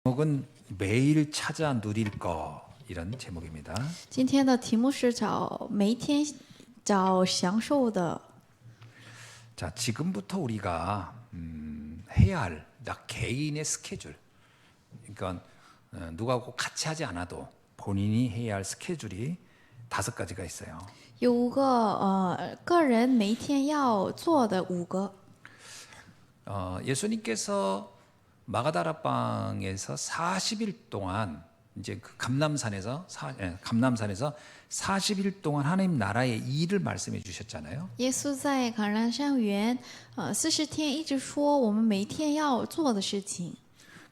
제목은 매일 찾아 누릴 거 이런 제목입니다. 今天的题目是每一天找享受的。 자, 지금부터 우리가 해야 할 나 개인의 스케줄. 그러니까 누가 꼭 같이 하지 않아도 본인이 해야 할 스케줄이 5가지가 있어요. 有5个个人每一天要做的5个。 예수님께서 마가다라방에서 40일 동안 이제 그 감람산에서 40일 동안 하나님 나라의 일을 말씀해 주셨잖아요. 耶稣在橄榄山园40天一直说我们每一天要做的事情。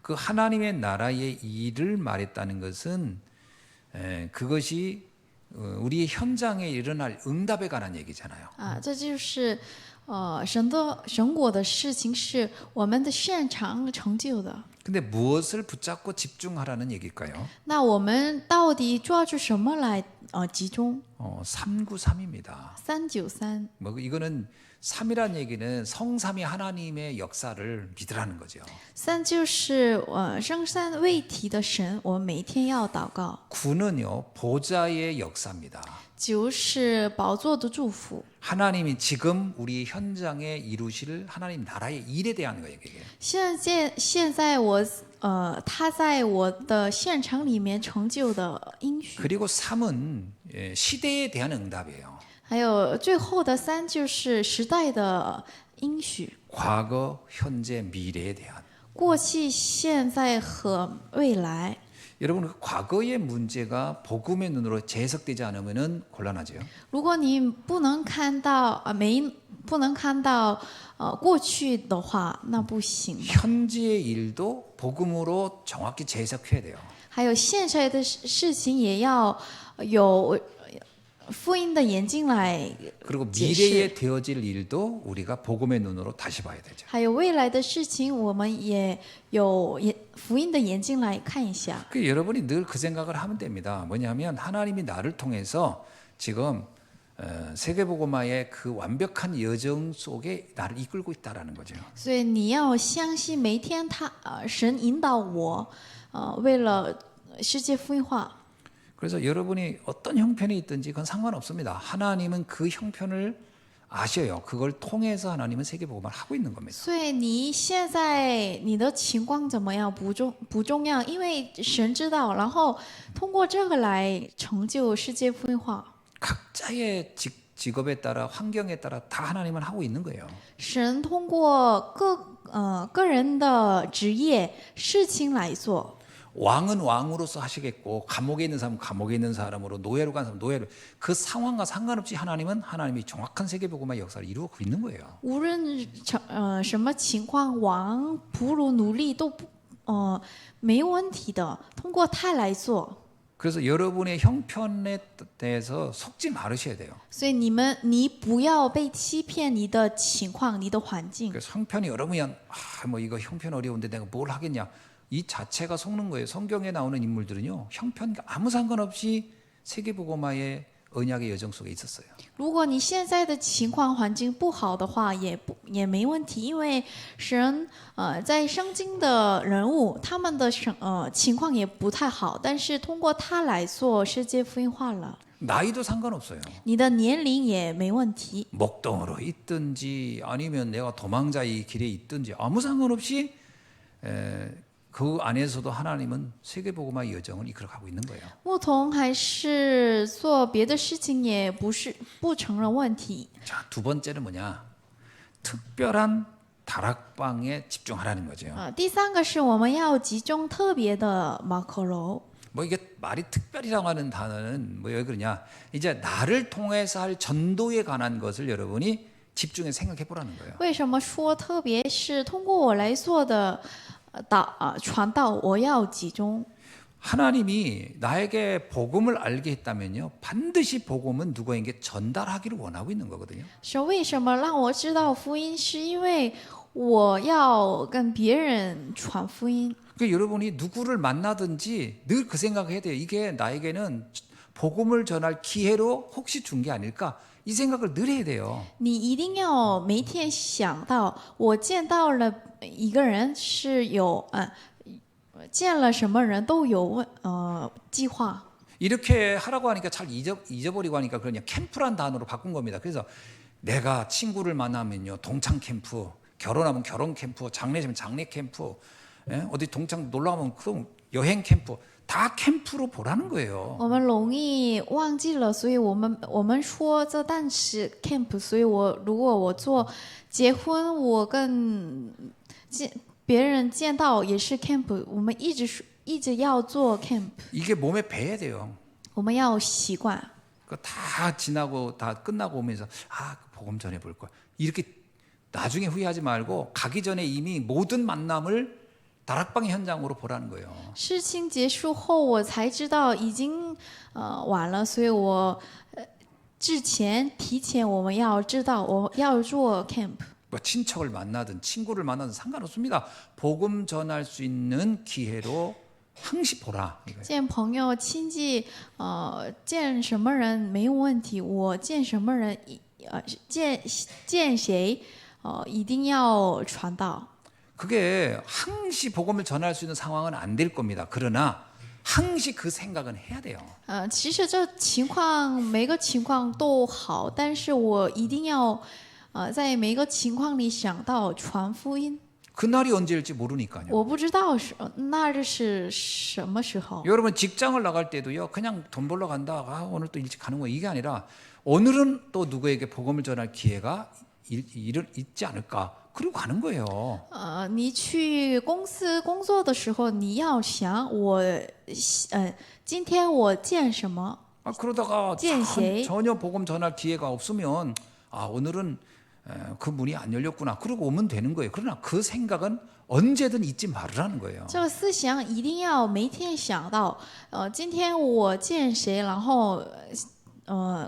그 하나님의 나라의 일을 말했다는 것은 그것이 우리의 현장에 일어날 응답에 관한 얘기잖아요. 这就是神国的事情是我们的现场成就的。 근데 무엇을 붙잡고 집중하라는 얘기일까요? 那我们到底抓住什么来集中？ 393입니다. 393。 뭐 이거는 3이란 얘기는 성삼위 하나님의 역사를 믿으라는 거죠. 3就是生三位体的神，我们每一天要祷告。 9는요 보좌의 역사입니다. 9是宝座的祝福。 하나님이 지금 우리 현장에 이루실 하나님 나라의 일에 대한 거예요. 이게. 现在他在我的现场里面成就的应许。 그리고 3은 시대에 대한 응답이에요. 还有最后的3就是时代的应许， 과거, 현재, 미래에 대한. 过去、现在和未来。 여러분 그 과거의 문제가 복음의 눈으로 재해석되지 않으면은 곤란하죠. 如果你不能看到过去的话，那不行。 현재의 일도 복음으로 정확히 재해석해야 돼요. 还有现在的事情也要有福音的眼睛来 그리고 解释。 미래에 되어질 일도 우리가 복음의 눈으로 다시 봐야 되죠. 还有未来的事情，我们也有福音的眼睛来看一下。 그 여러분이 늘 그 생각을 하면 됩니다. 뭐냐면 하나님이 나를 통해서 지금 세계복음화의 그 완벽한 여정 속에 나를 이끌고 있다라는 거죠. 所以你要相信，每一天神引导我，为了世界福音化。 그래서 여러분이 어떤 형편이 있든지 그건 상관없습니다. 하나님은 그 형편을 아셔요. 그걸 통해서 하나님은 세계복음을 하고 있는 겁니다. 所以你现在你的情况怎么样不重要，因为神知道，然后通过这个来成就世界福音化。 각자의 직업에 따라 환경에 따라 다 하나님은 하고 있는 거예요. 神通过个人的职业事情来做。 왕은 왕으로서 하시겠고 감옥에 있는 사람은 감옥에 있는 사람으로 노예로 간 사람은 노예로 그 상황과 상관없이 하나님은 하나님이 정확한 세계복음화의 역사를 이루고 있는 거예요. 无论什么情况，王仆仆努力都没问题的，通过他来做。 그래서 여러분의 형편에 대해서 속지 말으셔야 돼요. 所以你不要被欺骗你的情况、你的环境。 그래서 형편이 어려우면 뭐 이거 형편 어려운데 내가 뭘 하겠냐 이 자체가 속는 거예요. 성경에 나오는 인물들은요 형편과 아무 상관없이 세계복음화의 언약의 여정 속에 있었어요. 如果你现在的情况环境不好的话，也没问题，因为神在圣经的人物，他们的情况也不太好，但是通过他来做世界福音化了。 나이도 상관없어요. 你的年龄也没问题， 목동으로 있든지 아니면 내가 도망자의 길에 있든지 아무 상관없이 그 안에서도 하나님은 세계복음화의 여정을 이끌어가고 있는 거예요. 牧童还是做别的事情也不成了问题。 자, 2번째는 뭐냐? 특별한 다락방에 집중하라는 거죠. 第3个是我们要集中特别的马可楼。 뭐 이게 말이 특별이라고 하는 단어는 뭐 왜 그러냐? 이제 나를 통해서 할 전도에 관한 것을 여러분이 집중해 생각해 보라는 거예요. 为什么说特别是通过我来做的传道，我要集中。 하나님이 나에게 복음을 알게 했다면요 반드시 복음은 누구에게 전달하기를 원하고 있는 거거든요. 神为什么让我知道福音？是因为我要跟别人传福音。 그러니까 여러분이 누구를 만나든지 늘 그 생각을 해야 돼요. 이게 나에게는 복음을 전할 기회로 혹시 준 게 아닐까? 이 생각을 늘 해야 돼요. 你一定要每天想到，我见到了一个人是有见了什么人都有计划。 이렇게 하라고 하니까 잘 잊어버리고 하니까 그냥 캠프란 단어로 바꾼 겁니다. 그래서 내가 친구를 만나면요 동창 캠프, 결혼하면 결혼 캠프, 장례시면 장례 캠프, 예? 어디 동창 놀러 가면 그 여행 캠프 다 캠프로 보라는 거예요. 我们容易忘记了，所以我们说这但是 camp， 所以如果我做结婚，我跟别人见到也是 camp， 我们一直要做 camp， 이게 몸에 배야 돼요. 我们要习惯。 다 지나고 다 끝나고 오면서 복음 전해 볼 걸. 이렇게 나중에 후회하지 말고 가기 전에 이미 모든 만남을 다락방의 현장으로 보라는 거예요. 事情结束后，我才知道已经晚了，所以我提前我们要知道我要做 camp。 뭐 친척을 만나든 친구를 만나든 상관없습니다. 복음 전할 수 있는 기회로 항시 보라. 이거예요. 见朋友亲戚，见什么人没有问题，我见什么人，见谁，一定要传道。 그게 항시 복음을 전할 수 있는 상황은 안 될 겁니다. 그러나 항시 그 생각은 해야 돼요. 其实这情况每个情况都好，但是我一定要在每个情况里想到传福音。 그날이 언제일지 모르니까요. 我不知道那日是什么时候。 여러분 직장을 나갈 때도요. 그냥 돈 벌러 간다. 오늘 또 일찍 가는 거야. 이게 아니라 오늘은 또 누구에게 복음을 전할 기회가 있지 않을까. 그리고 가는 거예요. 你去公司工作的时候，你要想今天我见什么？ 그러다가见谁？ 전혀 복음 전할 기회가 없으면 오늘은 그 문이 안 열렸구나. 그러고 오면 되는 거예요. 그러나 그 생각은 언제든 잊지 말으라는 거예요. 这个思想一定要每天想到，今天我见谁，然后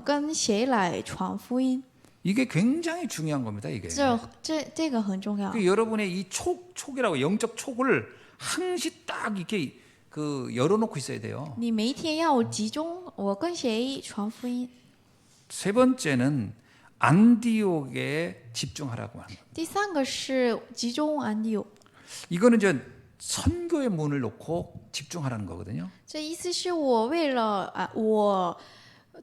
跟谁来传福音。 이게 굉장히 중요한 겁니다. 이게. 这个很重要。 여러분의 이 촉이라고 영적 촉을 항시 딱 이렇게 열어놓고 있어야 돼요. 你每一天要集中，我跟谁传福音。 세 번째는 안디옥에 집중하라고 하는 거예요. 第三个是集中安地。 이거는 이제 선교의 문을 놓고 집중하라는 거거든요. 这意思是我为了我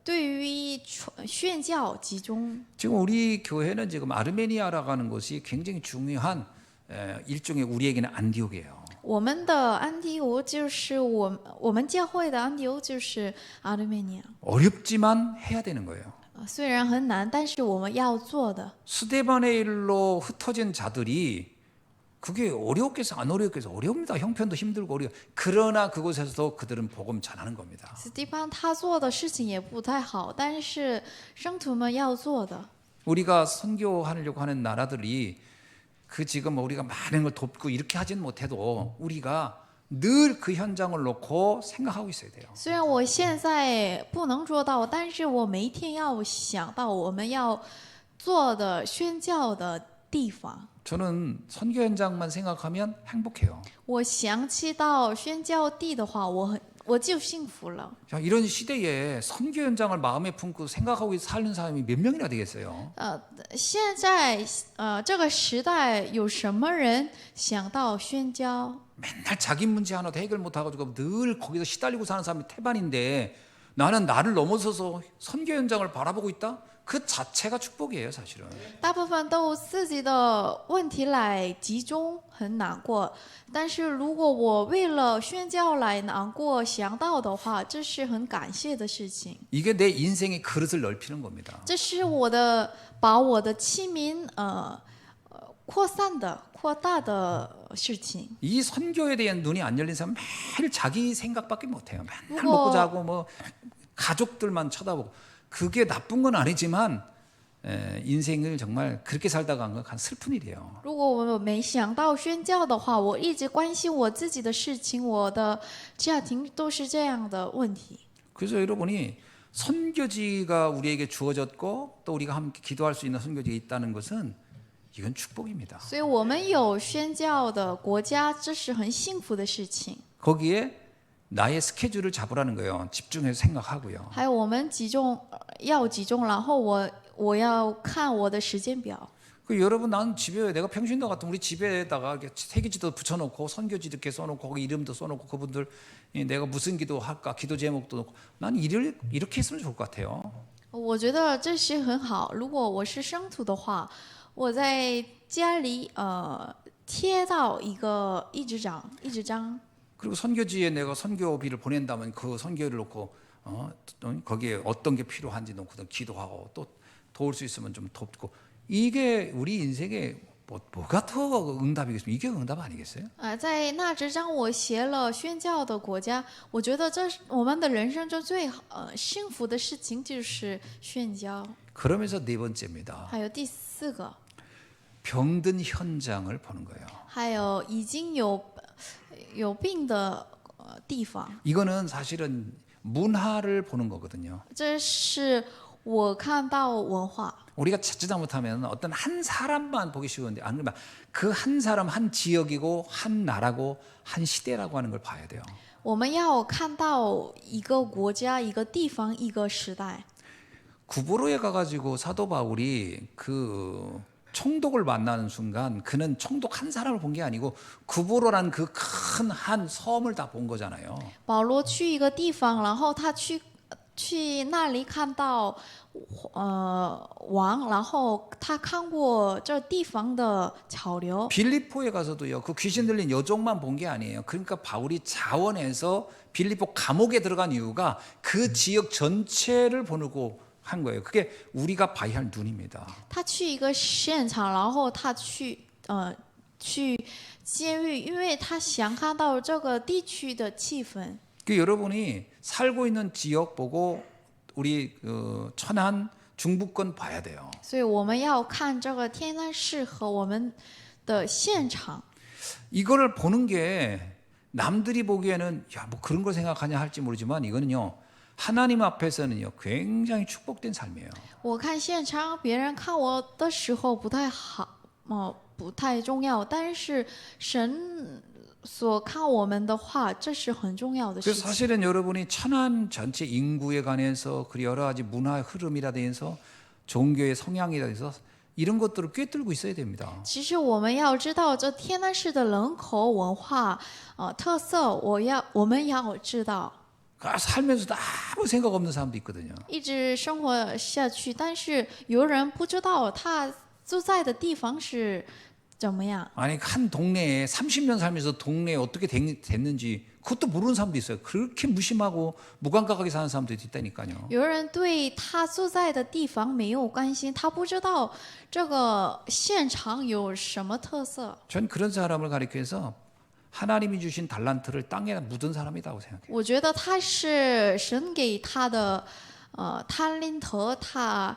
对于宣教集中。 지금 우리 교회는 지금 아르메니아라고 하는 곳이 굉장히 중요한 일종의 우리에게는 안디옥이에요. 我们的安提欧就是我们教会的安提欧就是阿尔美尼亚。 어렵지만 해야 되는 거예요. 虽然很难，但是我们要做的。 스데반의 일로 흩어진 자들이 그게 어렵게 해서 안 어렵게 해서 어려웁니다. 형편도 힘들고 어려워. 그러나 그곳에서도 그들은 복음 전하는 겁니다. 斯蒂芬他做的事情也不太好，但是圣徒们要做的。 우리가 선교하려고 하는 나라들이 지금 우리가 많은 걸 돕고 이렇게 하진 못해도 우리가 늘 그 현장을 놓고 생각하고 있어야 돼요. 虽然我现在不能做到，但是我每一天要想到我们要做的宣教的地方。 저는 선교 현장만 생각하면 행복해요. 我想起到宣教地的话，我就幸福了。 이런 시대에 선교 현장을 마음에 품고 생각하고 사는 사람이 몇 명이나 되겠어요? 现在这个时代有什么人想到宣教？ 맨날 자기 문제 하나도 해결 못 해가지고 늘 거기서 시달리고 사는 사람이 태반인데 나는 나를 넘어서서 선교 현장을 바라보고 있다? 그 자체가 축복이에요, 사실은. 大部分都自己的问题来集中，很难过。但是如果我为了宣教来难过，想到的话，这是很感谢的事情。 이게 내 인생의 그릇을 넓히는 겁니다. 这是把我的器皿扩大的事情。 이 선교에 대한 눈이 안 열린 사람은 매일 자기 생각밖에 못 해요. 맨날 그거- 먹고 자고 뭐 가족들만 쳐다보고 그게 나쁜 건 아니지만 인생을 정말 그렇게 살다가 한 슬픈 일이에요. 如果我没想到宣教的话，我一直关心我自己的事情，我的家庭都是这样的问题。 그래서 여러분이 선교지가 우리에게 주어졌고 또 우리가 함께 기도할 수 있는 선교지가 있다는 것은 이건 축복입니다. 所以我们有宣教的国家，这是很幸福的事情。 거기에 나의 스케줄을 잡으라는 거예요. 집중해서 생각하고요. 还有我们要集中，然后我要看我的时间表。그 여러분 나는 집에 내가 평신도 같은 우리 집에다가 이렇게 세계지도 붙여놓고 선교지도 이렇게 써놓고 거기 이름도 써놓고 그분들 내가 무슨 기도 할까 기도 제목도 놓고 난 이렇게 했으면 좋을 것 같아요. 我觉得这是很好。如果我是生徒的话，我在家里贴到一纸张， 그리고 선교지에 내가 선교비를 보낸다면 그 선교를 놓고 거기에 어떤 게 필요한지 놓고 기도하고 또 도울 수 있으면 좀 돕고 이게 우리 인생에 뭐가 더 응답이겠습니까? 이게 응답 아니겠어요? 在那纸张我写了宣教的国家，我觉得这是我们的人生中最幸福的事情就是宣教。 그러면서 네 번째입니다. 还有第四个， 병든 현장을 보는 거예요. 还有已经有病的地方， 이거는 사실은 문화를 보는 거거든요. 这是我看到文化。 우리가 찾지 잘못하면 어떤 한 사람만 보기 쉬운데 안 그러면 그 한 사람 한 지역이고 한 나라고 한 시대라고 하는 걸 봐야 돼요. 我们要看到一个国家、一个地方、一个时代。 구브로에 가가지고 사도 바울이 그 총독을 만나는 순간 그는 총독 한 사람을 본 게 아니고 구브로라는 그 큰 한 섬을 다 본 거잖아요. 保罗去一个地方，然后他去那里看到王，然后他看过这地方的潮流。 빌립보에 가서도요. 그 귀신 들린 여종만 본 게 아니에요. 그러니까 바울이 자원해서 빌립보 감옥에 들어간 이유가 그 지역 전체를 보고 한 거예요. 그게 우리가 봐야 할 눈입니다. 他去一个现场，然后他去监狱，因为他想看到这个地区的气氛。 그 여러분이 살고 있는 지역 보고 우리 천안 중부권 봐야 돼요. 所以我们要看这个天安市和我们的现场。 이거를 보는 게 남들이 보기에는 야, 뭐 그런 걸 생각하냐 할지 모르지만 이거는요. 하나님 앞에서는요. 굉장히 축복된 삶이에요. 我看现场，别人看我的时候不太好，不太重要，但是神所看我们的话，这是很重要的事 그래서 情。 사실은 여러분이 천안 전체 인구에 관해서 그 여러 가지 문화의 흐름이라든지 종교의 성향이라든지 이런 것들을 꿰뚫고 있어야 됩니다. 其实我们要知道这天南市的人口文化特色，我们要知道。 살면서도 아무 생각 없는 사람도 있거든요. 一直生活下去，但是有人不知道他住在的地方是怎么样。 아니 한 동네에 30년 살면서 동네에 어떻게 됐는지 그것도 모르는 사람도 있어요. 그렇게 무심하고 무감각하게 사는 사람들이 있다니까요. 有人对他住在的地方没有关心，他不知道这个现场有什么特色。 전 그런 사람을 가리켜서 하나님이 주신 달란트를 땅에 묻은 사람이라고 생각해요. 我觉得他是神给他的talent，他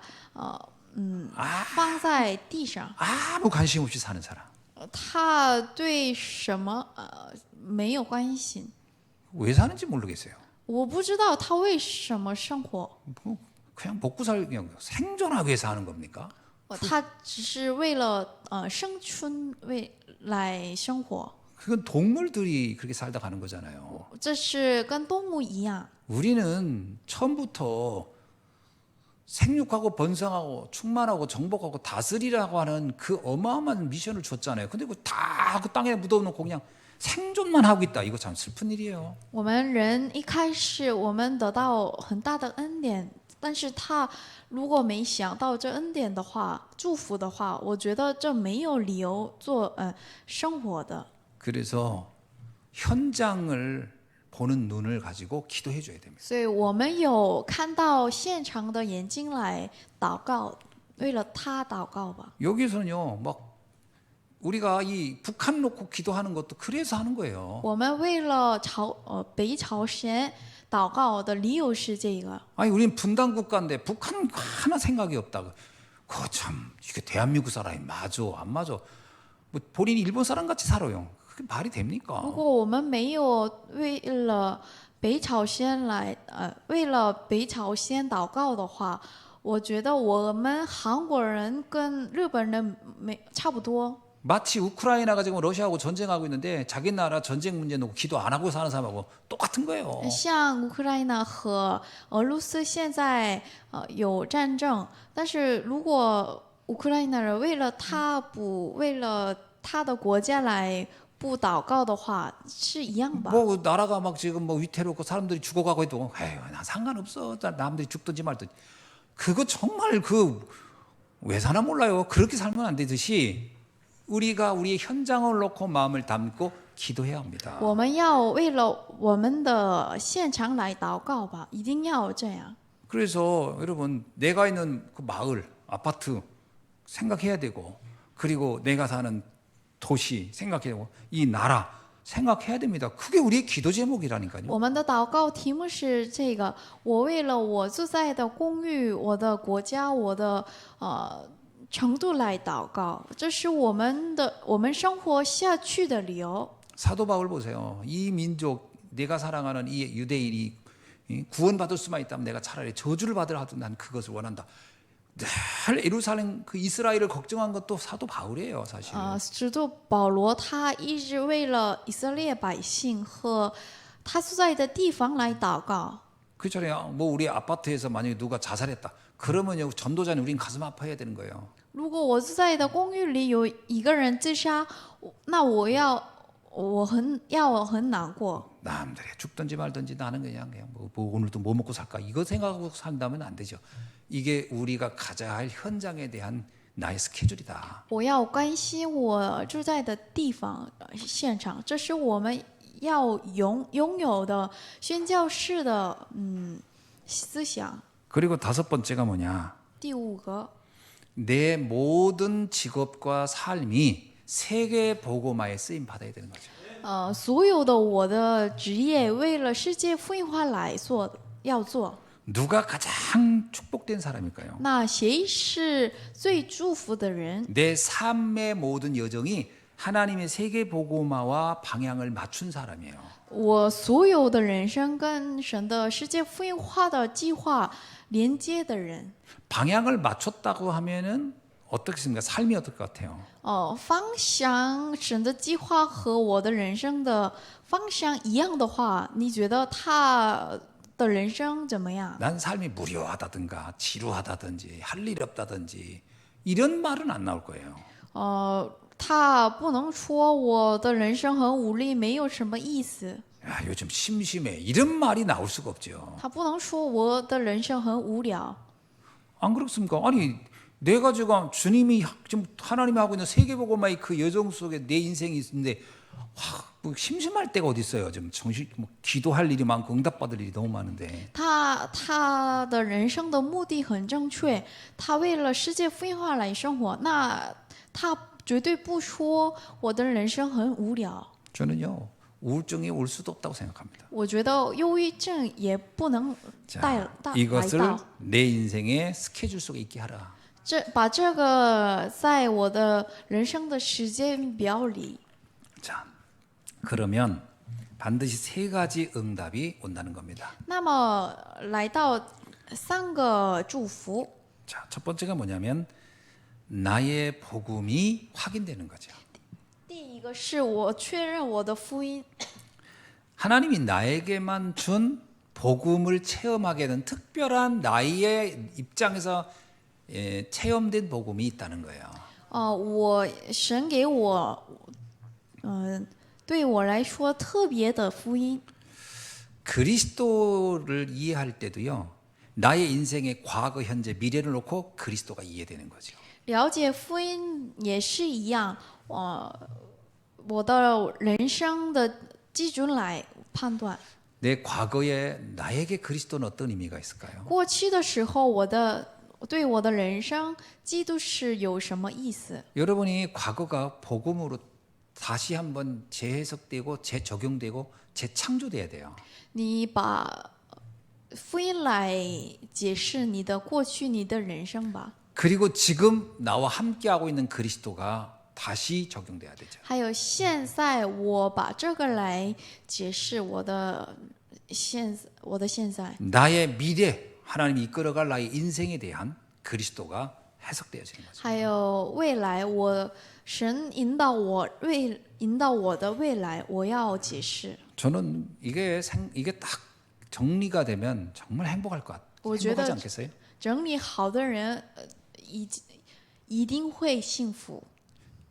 放在地上， 아무 관심 없이 사는 사람. 他对什么没有关心。 왜 사는지 모르겠어요. 我不知道他为什么生活， 그냥 먹고 그냥 생존하기 위해서 하는 겁니까? 他只是为了生存来生活， 그건 동물들이 그렇게 살다 가는 거잖아요. 这是跟动物一样。 우리는 처음부터 생육하고 번성하고 충만하고 정복하고 다스리라고 하는 그 어마어마한 미션을 줬잖아요. 근데 다 그 땅에 묻어놓고 그냥 생존만 하고 있다. 이거 참 슬픈 일이에요. 我们人一开始我们得到很大的恩典，但是他如果没想到这恩典的话，祝福的话，我觉得这没有理由做生活的。 그래서 현장을 보는 눈을 가지고 기도해 줘야 됩니다. 所以我们有看到现场的眼睛来祷告，为了他祷告吧。 여기서는요, 막 우리가 이 북한 놓고 기도하는 것도 그래서 하는 거예요. 我们为了北朝鲜祷告的理由是这个。 아니 우리는 분단 국가인데 북한 하나 생각이 없다고. 그거 참 이게 대한민국 사람이 맞아 안 맞아? 뭐 본인이 일본 사람 같이 살아요. 그게 말이 됩니까? 如果我们没有为了北朝鲜祷告的话，我觉得我们韩国人跟日本人差不多。 마치 우크라이나가 지금 러시아하고 전쟁하고 있는데 자기 나라 전쟁 문제 놓고 기도 안 하고 사는 사람하고 똑같은 거예요. 像乌克兰和俄罗斯现在有战争，但是如果乌克兰人为了他的国家来不祷告的话，是一样吧？ 뭐 나라가 막 지금 뭐 위태롭고 사람들이 죽어가고 해도 에휴 나 상관없어. 남들이 죽든지 말든지. 그거 정말 왜 사나 몰라요. 그렇게 살면 안 되듯이 우리가 우리의 현장을 놓고 마음을 담고 기도해야 합니다. 我们要为了我们的现场来祷告吧，一定要这样。 그래서 여러분 내가 있는 그 마을, 아파트 생각해야 되고 그리고 내가 사는 도시 생각해야 되고 이 나라 생각해야 됩니다. 그게 우리의 기도 제목이라니까요. 我们的祷告题目是这个：我为了我住在的公寓、我的国家、我的程度来祷告，这是我们生活下去的理由。 사도 바울 보세요. 이 민족 내가 사랑하는 이 유대인이 구원받을 수만 있다면 내가 차라리 저주를 받으라 하도 난 그것을 원한다. 늘 예루살렘 그 이스라엘을 걱정한 것도 사도 바울이에요, 사실. 使徒保罗他一直为了以色列百姓和他所在的地方来祷告。 그렇잖아요. 뭐 우리 아파트에서 만약에 누가 자살했다. 그러면요 전도자는 우린 가슴 아파해야 되는 거예요. 如果我住在的公寓里有一个人自杀，那我很难过。 남들이 죽든지 말든지 나는 그냥 뭐 오늘도 뭐 먹고 살까 이거 생각하고 산다면 안 되죠. 이게 우리가 가져야 할 현장에 대한 나의 스케줄이다. 我要关心我住在的地方现场，这是我们要拥有的宣教士的思想。 그리고 다섯 번째가 뭐냐? 第五个， 내 모든 직업과 삶이 세계 복음화에 쓰임 받아야 되는 거죠. 所有的我的职业为了世界福音化来要做。 누가 가장 축복된 사람일까요? 那谁是最祝福的人？ 내 삶의 모든 여정이 하나님의 세계 복음화와 방향을 맞춘 사람이에요. 我所有的人生跟神的世界福音化的计划连接的人。 방향을 맞췄다고 하면은 어떻겠습니까? 삶이 어떨 것 같아요? 方向神的计划和我的人生的方向一样的话，你觉得他的人生怎么样？ 난 삶이 무료하다든가 지루하다든지 할 일 없다든지 이런 말은 안 나올 거예요. 他不能说我的人生很无力，没有什么意思。 야, 요즘 심심해 이런 말이 나올 수가 없죠. 他不能说我的人生很无聊。 안 그렇습니까? 아니 내가 지금 주님이 지금 하나님이 하고 있는 세계복음화의 그 여정 속에 내 인생이 있는데 뭐 심심할 때가 어디 있어요? 지금 정신 뭐 기도할 일이 많고 응답받을 일이 너무 많은데. 他的人生的目的很正确，他为了世界福音化来生活，那他绝对不说我的人生很无聊。 저는요 우울증이 올 수도 없다고 생각합니다. 我觉得忧郁症也不能来 이것을 到。 내 인생의 스케줄 속에 있게 하라. 把这个在我的人生的时间表里。 자, 그러면 반드시 세 가지 응답이 온다는 겁니다. 那么来到三个祝福。 자, 첫 번째가 뭐냐면 나의 복음이 확인되는 거죠. 第一个是我确认我的福音， 하나님이 나에게만 준 복음을 체험하게 된 특별한 나의 입장에서 체험된 복음이 있다는 거예요. 神给我，对我来说特别的福音。 그리스도를 이해할 때도요. 나의 인생의 과거, 현재, 미래를 놓고 그리스도가 이해되는 거죠. 了解福音也是一样，我的人生的基准来判断。 내 과거에 나에게 그리스도는 어떤 의미가 있을까요? 过去的时候，对我的人生，基督是有什么意思？ 여러분이 과거가 복음으로 다시 한번 재해석되고 재적용되고 재창조돼야 돼요. 你把福音来解释你的过去，你的人生吧。 그리고 지금 나와 함께하고 있는 그리스도가 다시 적용돼야 되죠. 还有现在，我把这个来解释我的现在。 나의 미래 하나님이 이끌어갈 나의 인생에 대한 그리스도가 해석되어지는 거죠. 还有未来，神引导我的未来，我要解释。 저는 이게 딱 정리가 되면 정말 행복할 것 같아요. 행복하지 않겠어요? 整理好的人，一定会幸福。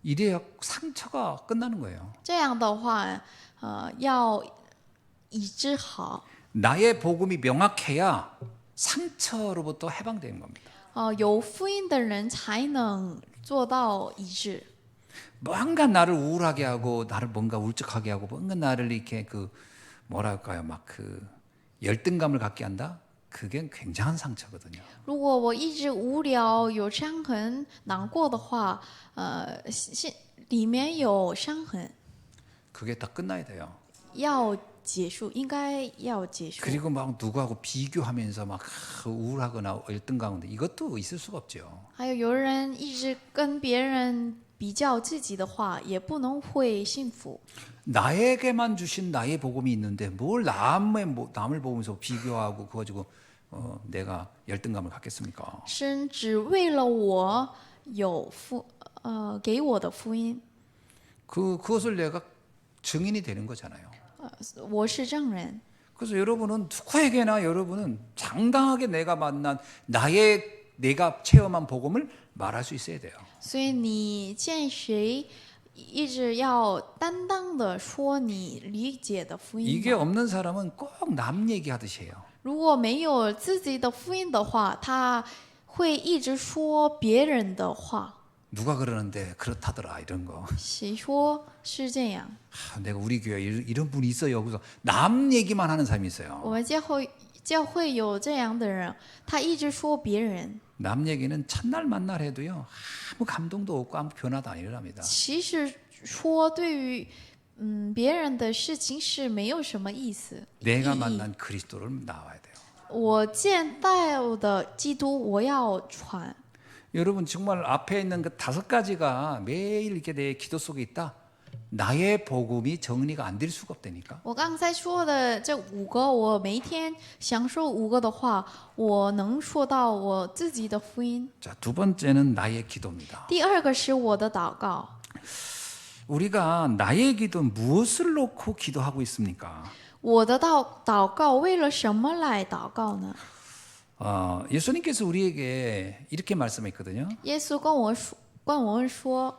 이래야 상처가 끝나는 거예요. 这样的话，要医治好。 나의 복음이 명확해야 상처로부터 해방되는 겁니다. 有福音的人才能做到医治。 뭔가 나를 우울하게 하고 나를 뭔가 울적하게 하고 뭔가 나를 이렇게 그 뭐랄까요 막 그 열등감을 갖게 한다. 그게 굉장한 상처거든요. 如果我一直无聊、有伤痕、难过的话，里面有伤痕， 그게 다 끝나야 돼요. 要结束，应该要结束。 그리고 막 누구하고 비교하면서 막 우울하거나 열등감인데 이것도 있을 수가 없죠. 还有人一直跟别人比较自己的话，也不能会幸福。 나에게만 주신 나의 복음이 있는데 뭘 남을 보면서 비교하고 그거 가지고 내가 열등감을 갖겠습니까? 神只为了我有给我的福音， 그것을 내가 증인이 되는 거잖아요. 我是证人。 그래서 여러분은 누구에게나 여러분은 당당하게 내가 만난 내가 체험한 복음을 말할 수 있어야 돼요. 所以你见谁，一直要担当的说你理解的福音 이게 吧。 없는 사람은 꼭 남 얘기하듯이 해요. 如果没有自己的福音的话，他会一直说别人的话。 누가 그러는데 그렇다더라 이런 거. 谁说是这样？ 내가 우리 교회에 이런 분이 있어요. 그래서 남 얘기만 하는 사람이 있어요. 我们教会有这样的人，他一直说别人。 남 얘기는 첫날 만날 해도요 아무 감동도 없고 아무 변화도 안 일어납니다. 其实说对于别人的事情是没有什么意思。 내가 意义 만난 그리스도를 나와야 돼요. 我见到的基督，我要传。 여러분 정말 앞에 있는 그 5가지가 매일 이렇게 내 기도 속에 있다. 나의 복음이 정리가 안 될 수가 없다니까. 我刚才说的这5个，我每一天享受5个的话，我能说到我自己的福音。 자, 두 번째는 나의 기도입니다. 第二个是我的祷告。 우리가 나의 기도 무엇을 놓고 기도하고 있습니까? 我的祷告为了什么来祷告呢？ 예수님께서 우리에게 이렇게 말씀했거든요. 耶稣跟我们说，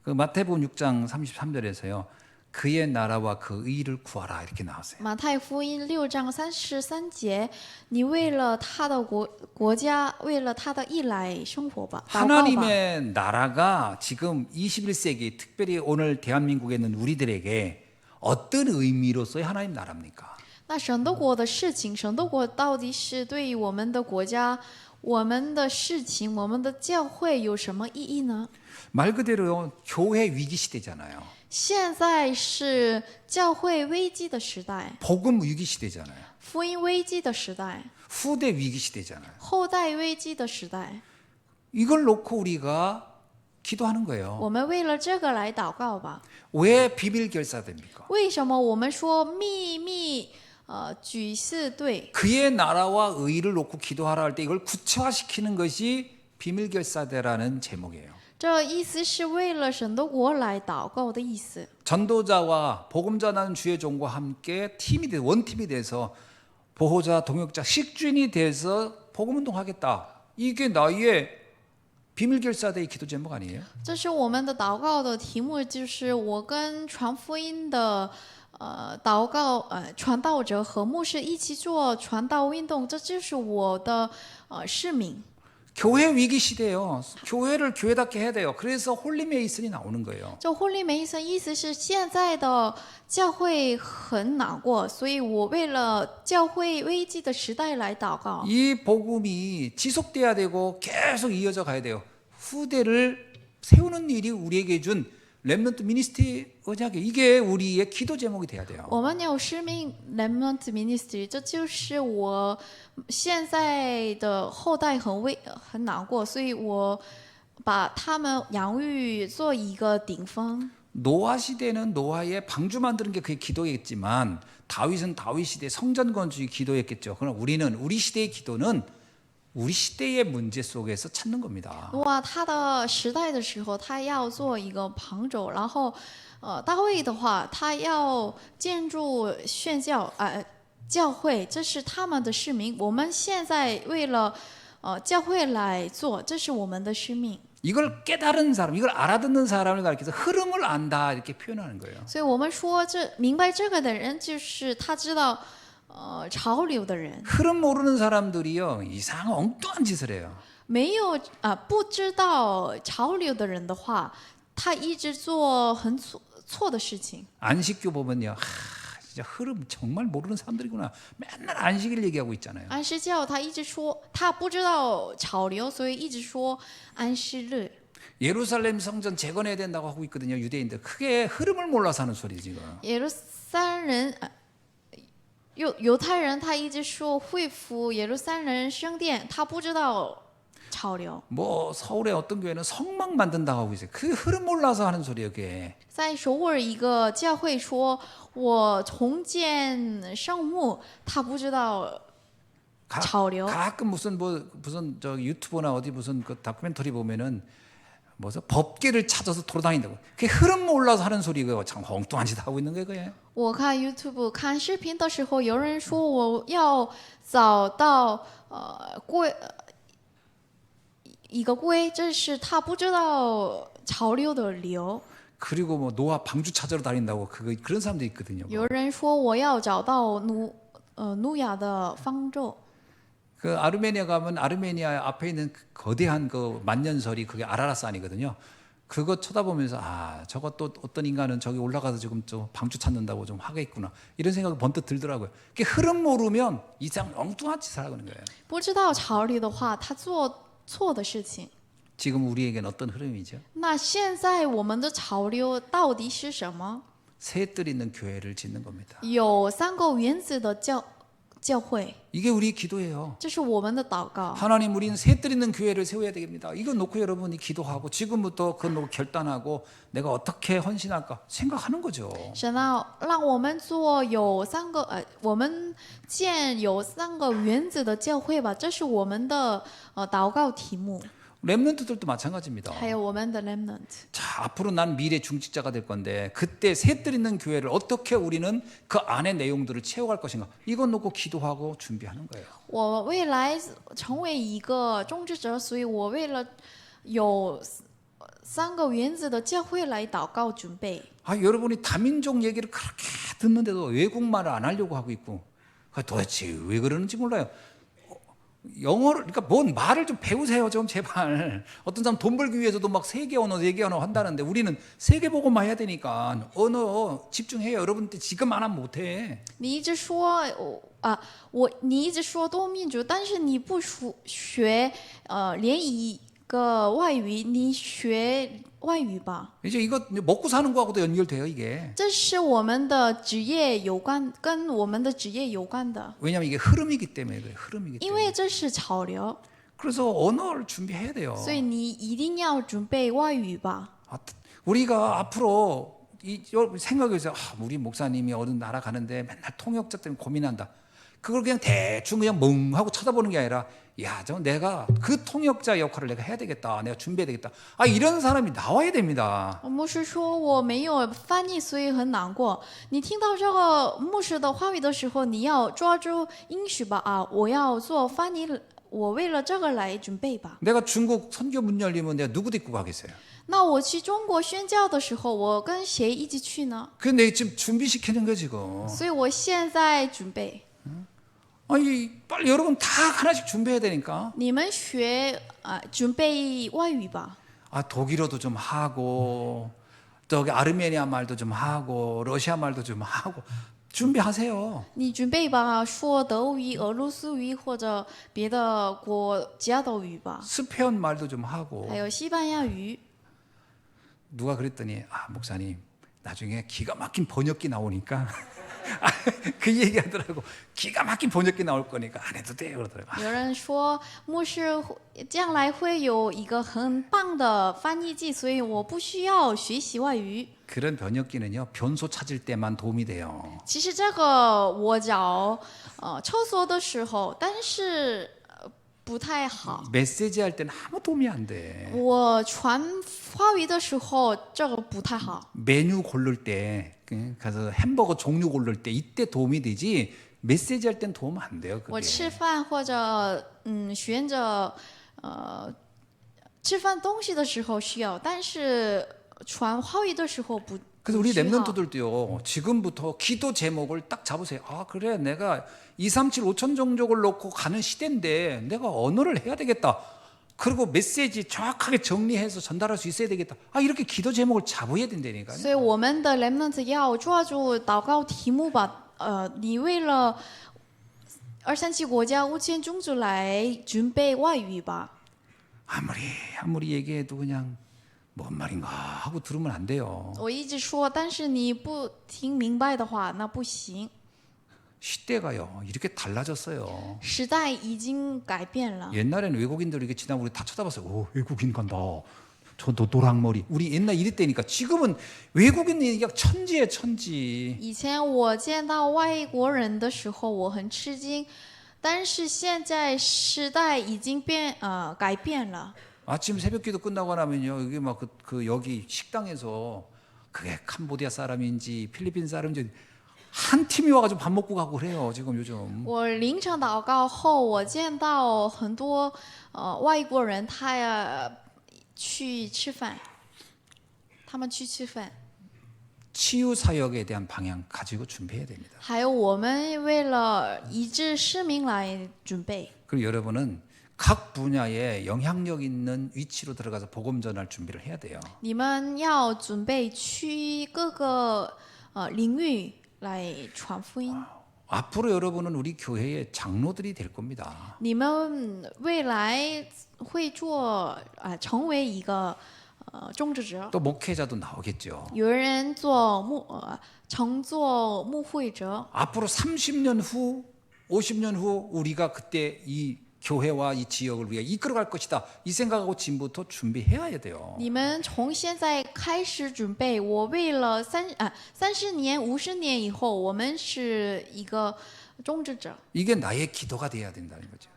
그 마태복음 6장 33절에서요. 그의 나라와 그 의를 구하라 이렇게 나왔어요. 马太福音6章33节，你为了他的国家，为了他的义来生活吧，祷告吧。 하나님의 나라가 지금 21세기 특별히 오늘 대한민국에 있는 우리들에게 어떤 의미로서의 하나님 나라입니까? 那神的国的事情，神的国到底是对于我们的国家、我们的事情、我们的教会有什么意义呢？ 말 그대로 교회 위기 시대잖아요. 现在是教会危机的时代， 복음 위기 시대잖아요. 福音危机的时代， 후대 위기 시대잖아요. 后代危机的时代。 이걸 놓고 우리가 기도하는 거예요. 我们为了这个来祷告吧。 왜 비밀 결사됩니까? 为什么我们说秘密举事对？ 그의 나라와 의를 놓고 기도하라 할 때 이걸 구체화시키는 것이 비밀 결사대라는 제목이에요. 这意思是为了神的国来祷告的意思。 전도자와 복음 전하는 주의 종과 함께 원팀이 돼서 보호자, 동역자, 식주인이 돼서 복음 운동하겠다. 이게 나의 비밀 결사대의 기도 제목 아니에요? 这是我们的祷告的题目，就是我跟传福音的祷告传道者和牧师一起做传道运动，这就是我的使命。 교회 위기 시대예요. 교회를 교회답게 해야 돼요. 그래서 홀리 메이슨이 나오는 거예요. 这婚礼梅森意思是现在的教会很难过，所以我为了教会危机的时代来祷告。 이 복음이 지속돼야 되고 계속 이어져 가야 돼요. 후대를 세우는 일이 우리에게 준 렘넌트 미니스트리 언약이 이게 우리의 기도 제목이 돼야 돼요. 我们有使命 Remnant Ministry， 这就是我现在的后代很难过，所以我把他们养育做一个顶峰。 노아 시대는 노아의 방주 만드는 게 그의 기도였지만 다윗은 다윗 시대 성전 건축이 기도였겠죠. 그러나 우리 시대의 기도는 우리 시대의 문제 속에서 찾는 겁니다. 哇，他的时代的时候，他要做一个旁轴，然后大卫的话，他要建筑宣教教会，这是他们的使命。我们现在为了教会来做，这是我们的使命。 이걸 깨달은 사람, 이걸 알아듣는 사람을 가리켜서 흐름을 안다 이렇게 표현하는 거예요. 所以我们说，明白这个的人，就是他知道潮流的人。 흐름 모르는 사람들이요 이상한 엉뚱한 짓을 해요. 没有不知道潮流的人的话，他一直做很错的事情。 안식교 보면요, 진짜 흐름 정말 모르는 사람들이구나. 맨날 안식일 얘기하고 있잖아요. 安息教他一直说他不知道潮流，所以一直说安息日。 예루살렘 성전 재건해야 된다고 하고 있거든요. 유대인들 크게 흐름을 몰라서 하는 소리 지금. 耶路撒冷人犹太人他一直说恢复耶路撒冷圣殿，他不知道潮流。 뭐 서울의 어떤 교회는 성막 만든다고 하고 있어요. 그 흐름 몰라서 하는 소리예요, 그게. 在首尔一个教会说，我重建圣墓，他不知道潮流。 가끔 무슨 저 유튜브나 어디 무슨 그 다큐멘터리 보면은 뭐서 법계를 찾아서 돌아다닌다고. 그게 흐름 몰라서 하는 소리고 참 엉뚱한 짓 하고 있는 거예요, 그게. 我看 YouTube 看视频的时候，有人说我要找到一个龟，这是他不知道潮流的流。 그리고 뭐 노아 방주 찾으러 다닌다고 그런 사람도 있거든요. 有人说我要找到努亚的方舟。 그 아르메니아 가면 아르메니아 앞에 있는 그 거대한 그 만년설이 그게 아라라산이거든요. 그거 쳐다보면서 아 저거 또 어떤 인간은 저기 올라가서 지금 좀 방주 찾는다고 좀 하겠구나 이런 생각이 번뜩 들더라고요. 그게 흐름 모르면 이상 엉뚱한 짓을 하는 거예요. 不知道潮流的话，他做错的事情。 지금 우리에겐 어떤 흐름이죠? 那现在我们的潮流到底是什么？ 새뜰 있는 교회를 짓는 겁니다. 有3个原子的教会， 이게 우리 기도예요. 这是我们的祷告。 하나님 우리는 새뜰 있는 교회를 세워야 됩니다. 이거 놓고 여러분이 기도하고 지금부터 그거 놓고 결단하고 내가 어떻게 헌신할까 생각하는 거죠. 神啊，让我们做我们建有3个原子的教会吧，这是我们的祷告题目。 렘넌트들도 마찬가지입니다. 还有我们的 remnant。 자, 앞으로 난 미래 중직자가 될 건데 그때 새뜰 있는 교회를 어떻게 우리는 그 안의 내용들을 채워갈 것인가 이건 놓고 기도하고 준비하는 거예요. 我未来成为一个中职者，所以我为了有3个原子的教会来祷告准备。 아, 여러분이 다민족 얘기를 그렇게 듣는데도 외국말을 안 하려고 하고 있고 도대체 왜 그러는지 몰라요. 영어를 그러니까 뭔 말을 좀 배우세요 좀 제발. 어떤 사람 돈 벌기 위해서도 막 세계 언어 한다는데 우리는 세계보고만 해야 되니까 언어 집중해요. 여러분들 지금 안 하면 못해. 你一直说你一直说多民族，但是你不学连一个外语，你学外语吧。 이제 이거 먹고 사는 거하고도 연결돼요 이게. 这是我们的职业有关，跟我们的职业有关的， 왜냐하면 이게 흐름이기 때문에 그래. 흐름이기 因 때문에. 为这是潮流， 그래서 언어를 준비해야 돼요. 所以你一定要准备外语吧。 우리가 앞으로 생각해보세요. 우리 목사님이 어느 나라 가는데 맨날 통역자 때문에 고민한다. 그걸 그냥 대충 그냥 멍하고 쳐다보는 게 아니라 야, 저 내가 그 통역자 역할을 내가 해야 되겠다. 내가 준비해야 되겠다. 이런 사람이 나와야 됩니다. 牧师说我没有翻译，所以很难过。你听到这个牧师的话语的时候，你要抓住应许吧我要做翻译，我为了这个来准备吧。 내가 중국 선교 문 열리면 내가 누구 데리고 가겠어요? 那我去中国宣教的时候，我跟谁一起去呢？ 근데 지금 준비시키는 거야 지금. 所以我现在准备。 아니 빨리 여러분 다 하나씩 준비해야 되니까. 你们准备外语吧。 독일어도 좀 하고 저기 아르메니아 말도 좀 하고 러시아 말도 좀 하고 준비하세요. 你准备吧，说德语、俄罗斯语或者别的国家的语吧， 스페인 말도 좀 하고. 还有西班牙语。 누가 그랬더니 목사님 나중에 기가 막힌 번역기 나오니까 그 얘기하더라고. 기가 막힌 번역기 나올 거니까 안 해도 돼요 그러더라고. 有人说牧师将来会有一个很棒的翻译机，所以我不需要学习外语。 그런 번역기는요 변소 찾을 때만 도움이 돼요. 其实这个我找厕所的时候，但是不太好。 메시지 할 때는 아무 도움이 안 돼. 我传话语的时候，这个不太好。 메뉴 고를 때 가서 햄버거 종류 고를 때 이때 도움이 되지 메시지 할 땐 도움 안 돼요. 我 그게. 吃饭或者学着吃饭东西的时候需要，但是传话语的时候不 그래서 우리 需要。 랩런트들도요. 지금부터 기도 제목을 딱 잡으세요. 아 그래 내가 237 5천 종족을 놓고 가는 시대인데 내가 언어를 해야 되겠다. 그리고 메시지 정확하게 정리해서 전달할 수 있어야 되겠다. 아 이렇게 기도 제목을 잡아야 된다니까요. 所以我们的 remnant 要抓住祷告题目吧。你为了237国家5000宗族来准备外语吧。 아무리 얘기해도 그냥 뭔 말인가 하고 들으면 안 돼요. 我一直说，但是你不听明白的话，那不行。 시대가요 이렇게 달라졌어요. 时代已经改变了。 옛날에는 외국인들 이렇게 지나고 우리 다 쳐다봤어요. 오 외국인 간다. 저 노랑머리. 우리 옛날 이랬다니까. 지금은 외국인 얘기가 천지예요 천지. 以前我见到外国人的时候，我很吃惊，但是现在时代已经改变了。 아침 새벽기도 끝나고 나면요 여기 막 그 여기 식당에서 그게 캄보디아 사람인지 필리핀 사람인지 한 팀이 와가지고 밥 먹고 가고 그래요 지금 요즘. 我凌晨祷告后，我见到很多外国人，去吃饭，他们去吃饭。 치유 사역에 대한 방향 가지고 준비해야 됩니다. 还有我们为了医治市民来准备。 그리고 여러분은 각 분야에 영향력 있는 위치로 들어가서 복음 전할 준비를 해야 돼요. 你们要准备去各个领域来传福音。 앞으로 여러분은 우리 교회의 장로들이 될 겁니다. 你们未来会成为一个种植者， 또 목회자도 나오겠죠. 有人乘做牧会者。 앞으로 30년 후, 50년 후 우리가 그때 이 교회와 이 지역을 위해 이끌어갈 것이다. 이 생각하고 지금부터 준비해야 돼요. 你们从现在开始准备，我为了30年、50年以后，我们是一个种植者。 이게 나의 기도가 돼야 된다는 거죠.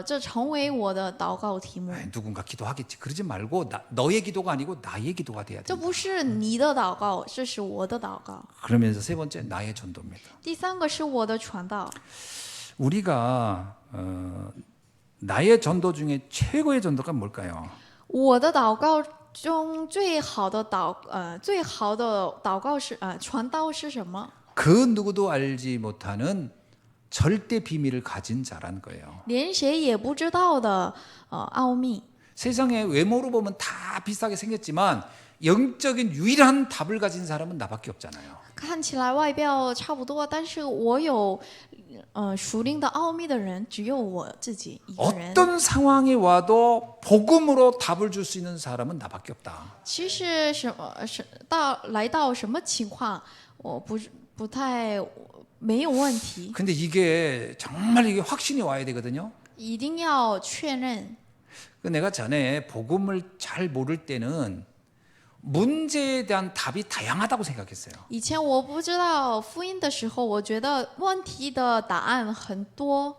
这成为我的祷告题目。 누군가 기도하겠지. 그러지 말고 너의 기도가 아니고 나의 기도가 돼야 这 된다. 不是你的祷告，这是我的祷告。 그러면서 세 번째 나의 전도입니다. 第三个是我的传道。 우리가 나의 전도 중에 최고의 전도가 뭘까요? 我的祷告中最好的祷告是传道是什么？ 그 누구도 알지 못하는 절대 비밀을 가진 자란 거예요. 连谁也不知道的奥秘。 세상에 외모로 보면 다 비슷하게 생겼지만 영적인 유일한 답을 가진 사람은 나밖에 없잖아요. 看起来外表差不多，但是我有属灵的奥秘的人，只有我自己一个人。 어떤 상황이 와도 복음으로 답을 줄 수 있는 사람은 나밖에 없다. 其实来到什么情况，我不太没有问题， 근데 이게 정말 이게 확신이 와야 되거든요. 一定要确认。 내가 전에 복음을 잘 모를 때는 문제에 대한 답이 다양하다고 생각했어요. 以前我不知道福音的时候，我觉得问题的答案很多，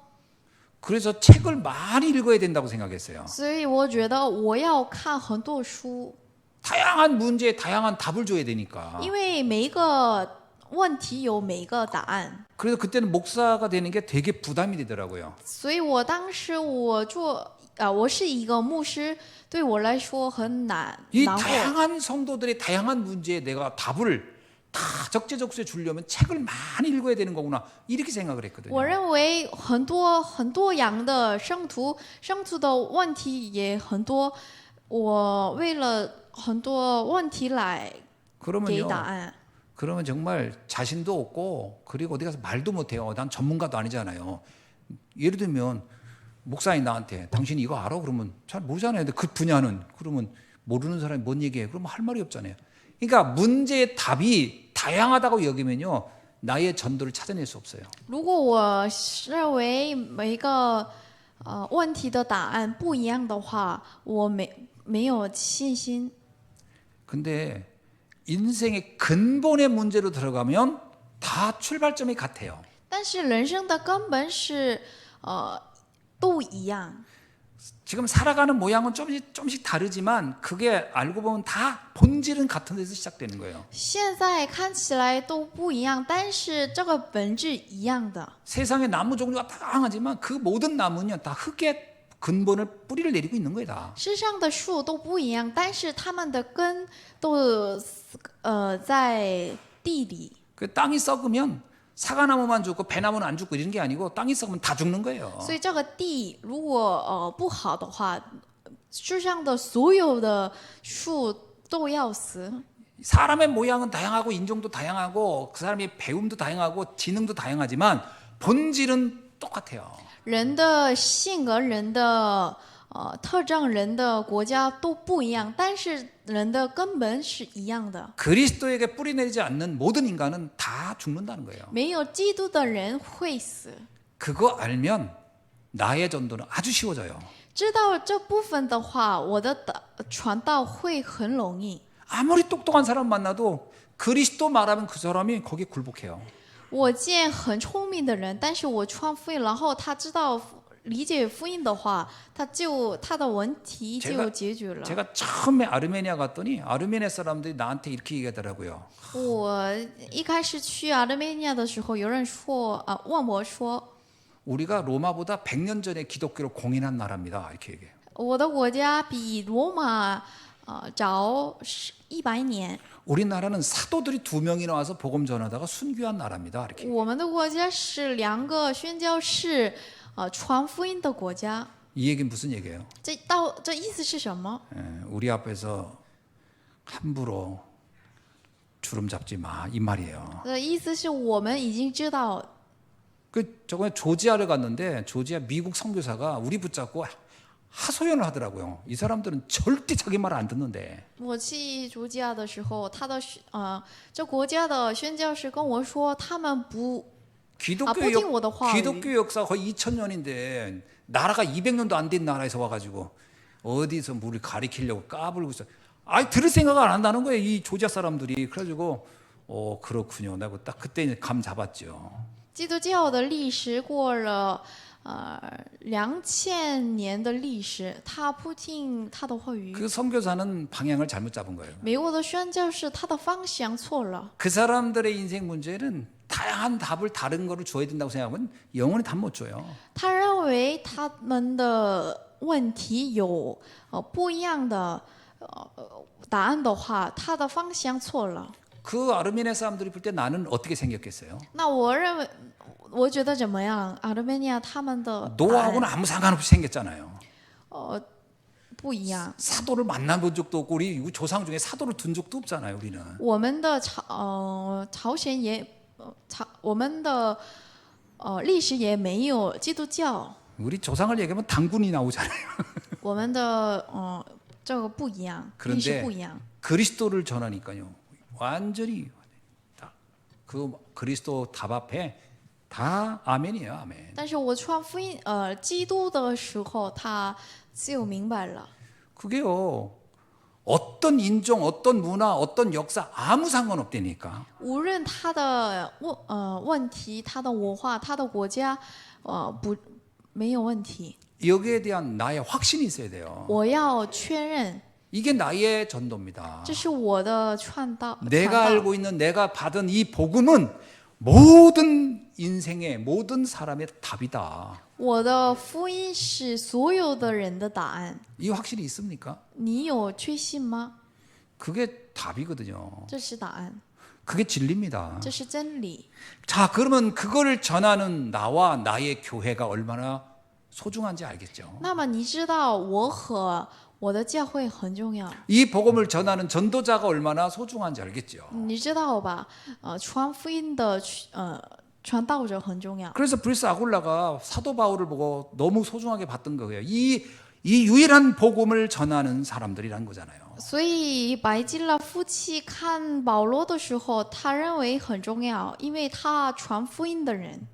그래서 책을 많이 읽어야 된다고 생각했어요. 所以我觉得我要看很多书， 다양한 문제에 다양한 답을 줘야 되니까. 因为每一个问题有每一个答案。 그래서 그때는 목사가 되는 게 되게 부담이 되더라고요. 所以我当时我是一个牧师，对我来说很难 이 过。 다양한 성도들의 다양한 문제에 내가 답을 다 적재적소에 주려면 책을 많이 읽어야 되는 거구나 이렇게 생각을 했거든요. 我认为很多样的圣徒的问题也很多，我为了很多问题来给答案。 그러면 정말 자신도 없고 그리고 어디 가서 말도 못해요. 난 전문가도 아니잖아요. 예를 들면 목사님 나한테 당신이 이거 알아? 그러면 잘 모르잖아요. 근데 그 분야는 그러면 모르는 사람이 뭔 얘기해? 그러면 할 말이 없잖아요. 그러니까 문제의 답이 다양하다고 여기면요 나의 전도를 찾아낼 수 없어요. 如果我认为每一个问题的答案不一样的话，我没有信心。 근데 인생의 근본의 문제로 들어가면 다 출발점이 같아요. 但是人生的根本是都一样。 지금 살아가는 모양은 조금씩 다르지만 그게 알고 보면 다 본질은 같은 데서 시작되는 거예요. 现在看起来都不一样，但是这个本质一样的。 세상의 나무 종류가 다양하지만 그 모든 나무는 다 흙의 근본을 뿌리를 내리고 있는 거예요. 다. 世上的树都不一样，但是它们的根都在地里。 그 땅이 썩으면 사과나무만 죽고 배나무는 안 죽고 이런 게 아니고 땅이 썩으면 다 죽는 거예요. 所以这个地如果不好的话，世上的所有的树都要死。 사람의 모양은 다양하고 인종도 다양하고 그 사람의 배움도 다양하고 지능도 다양하지만 본질은 똑같아요. 人的性格、人的特征、人的国家都不一样，但是人的根本是一样的。 그리스도에게 뿌리 내리지 않는 모든 인간은 다 죽는다는 거예요. 没有基督的人会死。 그거 알면 나의 전도는 아주 쉬워져요. 知道这部分的话，我的传道会很容易。 아무리 똑똑한 사람 만나도 그리스도 말하면 그 사람이 거기에 굴복해요. 我见很聪明的人，但是我传福音，然后他知道理解福音的话，他的问题就解决了。 제가 처음에 아르메니아 갔더니 아르메니아 사람들이 나한테 이렇게 얘기하더라고요. 我一开始去阿尔美尼亚的时候，有人问我说， 우리가 로마보다 100년 전에 기독교를 공인한 나라입니다. 이렇게 얘기해요. 我的国家比罗马早100年。 우리나라는 사도들이 2명이나 와서 복음 전하다가 순교한 나라입니다. 이렇게. 我们的国家是2个宣教士传福音的国家。 이 얘기는 무슨 얘기예요? 这意思是什么？ 우리 앞에서 함부로 주름 잡지 마 이 말이에요. 意思是我们已经知道。 그 저번에 조지아를 갔는데 조지아 미국 선교사가 우리 붙잡고 하소연을 하더라고요. 이 사람들은 절대 자기 말 안 듣는데. 我去主家的时候，这国家的宣教士跟我说，他们不听我的话语。 기독교 역사 거의 2000년인데 나라가 200년도 안 된 나라에서 와가지고 어디서 물을 가리키려고 까불고 있어. 아니 들을 생각을 안 한다는 거예요. 이 조지아 사람들이. 그래가지고 그렇군요. 내가 딱 그때 감 잡았죠. 基督教的历史过了2000年的历史，他不听他的话语。 그 선교사는 방향을 잘못 잡은 거예요. 美国的宣教士他的方向错了。 그 사람들의 인생 문제는 다양한 답을 다른 거를 줘야 된다고 생각하면 영원히 답 못 줘요. 他认为他们的问题有不一样的答案的话，他的方向错了。 그 아르메니아 사람들이 볼 때 나는 어떻게 생겼겠어요? 那我觉得怎么样？阿尔美尼亚他们的 노아하고는 아무 상관없이 생겼잖아요. 不一样。 사도를 만나본 적도 없고 우리 조상 중에 사도를 둔 적도 없잖아요. 우리는. 我们的朝鲜也我们的历史也没有基督教。 우리 조상을 얘기하면 당군이 나오잖아요. 我们的这个不一样，历史不一样。 그리스도를 전하니까요. 완전히 그 그리스도 답 앞에 다 아멘이에요. 아멘. 但是我传福音基督的时候，他就明白了。 그게요. 어떤 인종, 어떤 문화, 어떤 역사 아무 상관없다니까. 无论他的问题、他的文化、他的国家，没有问题。 여기에 대한 나의 확신이 있어야 돼요. 我要确认， 이게 나의 전도입니다. 这是我的传道。 내가 알고 있는 내가 받은 이 복음은 모든 인생의 모든 사람의 답이다. 我的福音是所有的人的答案。 이 확신이 있습니까? 你有确信吗？ 그게 답이거든요. 这是答案， 그게 진리입니다. 这是真理。 자, 그러면 그거를 전하는 나와 나의 교회가 얼마나 소중한지 알겠죠. 那么你知道我和我的教会很重要， 이 복음을 전하는 전도자가 얼마나 소중한지 알겠죠. 你知道吧？传福音的传道者很重要。 그래서 브리스 아굴라가 사도 바울을 보고 너무 소중하게 봤던 거예요. 이 유일한 복음을 전하는 사람들이란 거잖아요. 所以白基拉夫妻看保罗的时候，他认为很重要，因为他传福音的人。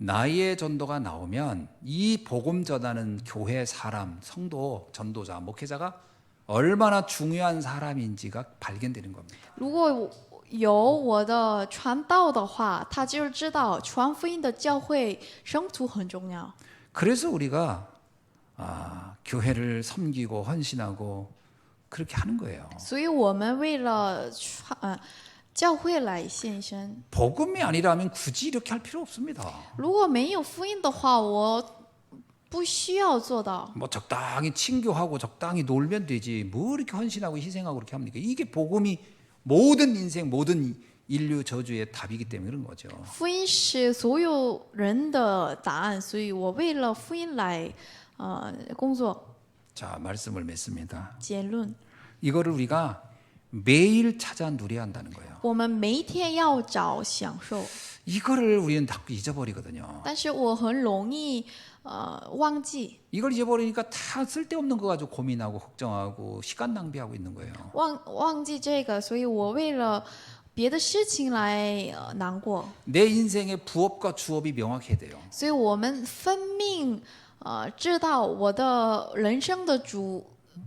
나의 전도가 나오면 이 복음 전하는 교회 사람, 성도, 전도자, 목회자가 얼마나 중요한 사람인지가 발견되는 겁니다. 如果有我的传道的话，他就知道传福音的教会圣徒很重要。 그래서 우리가 교회를 섬기고 헌신하고 그렇게 하는 거예요. 所以我们为了教会来献身。 복음이 아니라면 굳이 이렇게 할 필요 없습니다. 如果没有福音的话，我不需要做到。 뭐 적당히 친교하고 적당히 놀면 되지 뭐 이렇게 헌신하고 희생하고 그렇게 합니까? 이게 복음이 모든 인생 모든 인류 저주의 답이기 때문에 그런 거죠. 福音是所有人的答案，所以我为了福音来工作。 자, 말씀을 맺습니다. 结论， 이거를 우리가 매일 찾아 누려야 한다는 거예요. 我们每一天要找享受， 이거를 우리는 자꾸 잊어버리거든요. 但是我很容易忘记。 이걸 잊어버리니까 다 쓸데없는 거 가지고 고민하고 걱정하고 시간 낭비하고 있는 거예요. 忘记这个，所以我为了别的事情来难过。 내 인생의 부업과 주업이 명확해야 돼요. 所以我们分明知道我的人生的主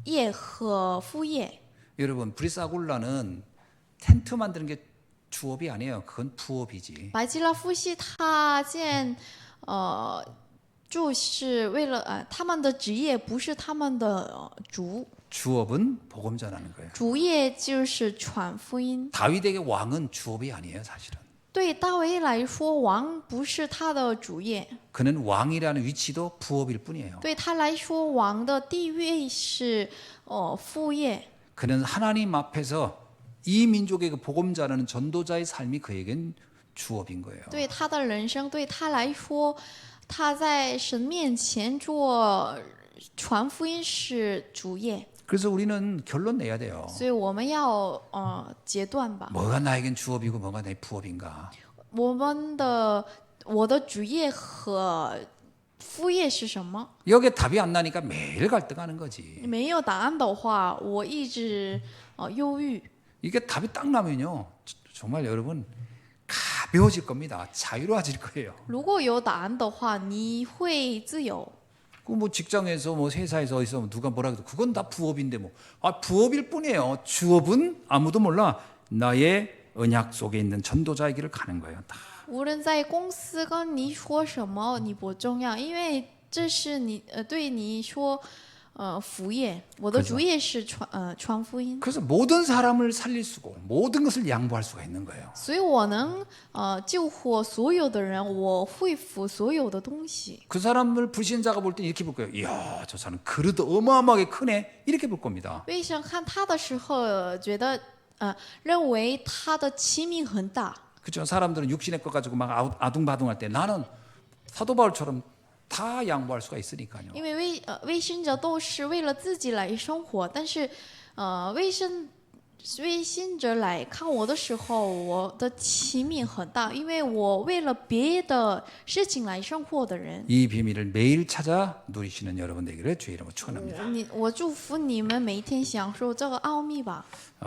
业和副业。 여러분 브리스아굴라는 텐트 만드는 게 주업이 아니에요. 그건 부업이지. 白基拉夫系他建就是为了他们的职业不是他们的主 주업은 복음 전하는 거예요. 主业就是传福音。 다윗에게 왕은 주업이 아니에요, 사실은. 对大卫来说，王不是他的主业， 그는 왕이라는 위치도 부업일 뿐이에요. 对他来说，王的地位是副业。 그는 하나님 앞에서 이 민족에게 복음 전하는 전도자의 삶이 그에겐 주업인 거예요. 对他的人生，对他来说，他在神面前做传福音是主业， 그래서 우리는 결론 내야 돼요. 所以我们要截断吧。 뭐가 나에겐 주업이고 뭐가 내 부업인가? 我的主业和副业是什么？ 여기에 답이 안 나니까 매일 갈등하는 거지. 没有答案的话，我一直忧郁。 이게 답이 딱 나면요, 정말 여러분 가벼워질 겁니다. 자유로워질 거예요. 如果有答案的话，你会自由。 그 뭐 직장에서 뭐 회사에서 어디서 누가 뭐라 해도 그건 다 부업인데 뭐 부업일 뿐이에요. 주업은 아무도 몰라. 나의 언약 속에 있는 전도자의 길을 가는 거예요. 다. 无论在公司跟你说什么，你不重要，因为这是你对你说福业。我的主业是传福音， 그래서 모든 사람을 살릴 수고 모든 것을 양보할 수가 있는 거예요. 所以我能救活所有的人，我恢复所有的东西。 그 사람을 불신자가 볼 때 이렇게 볼 거예요. 이야, 저 사람 그릇 어마어마하게 크네. 이렇게 볼 겁니다. 为什么看他的时候觉得认为他的器皿很大？ 그렇죠. 사람들은 육신의 것 가지고 막 아둥바둥할 때 나는 사도 바울처럼 다 양보할 수가 있으니까요. 因为卫生者都是为了自己来生活，但是卫生者来看我的时候，我的器皿很大，因为我为了别的事情来生活的人。 이 비밀을 매일 찾아 누리시는 여러분 되기를 주의 이름으로 축원합니다. 我祝福你们每一天享受这个奥秘吧。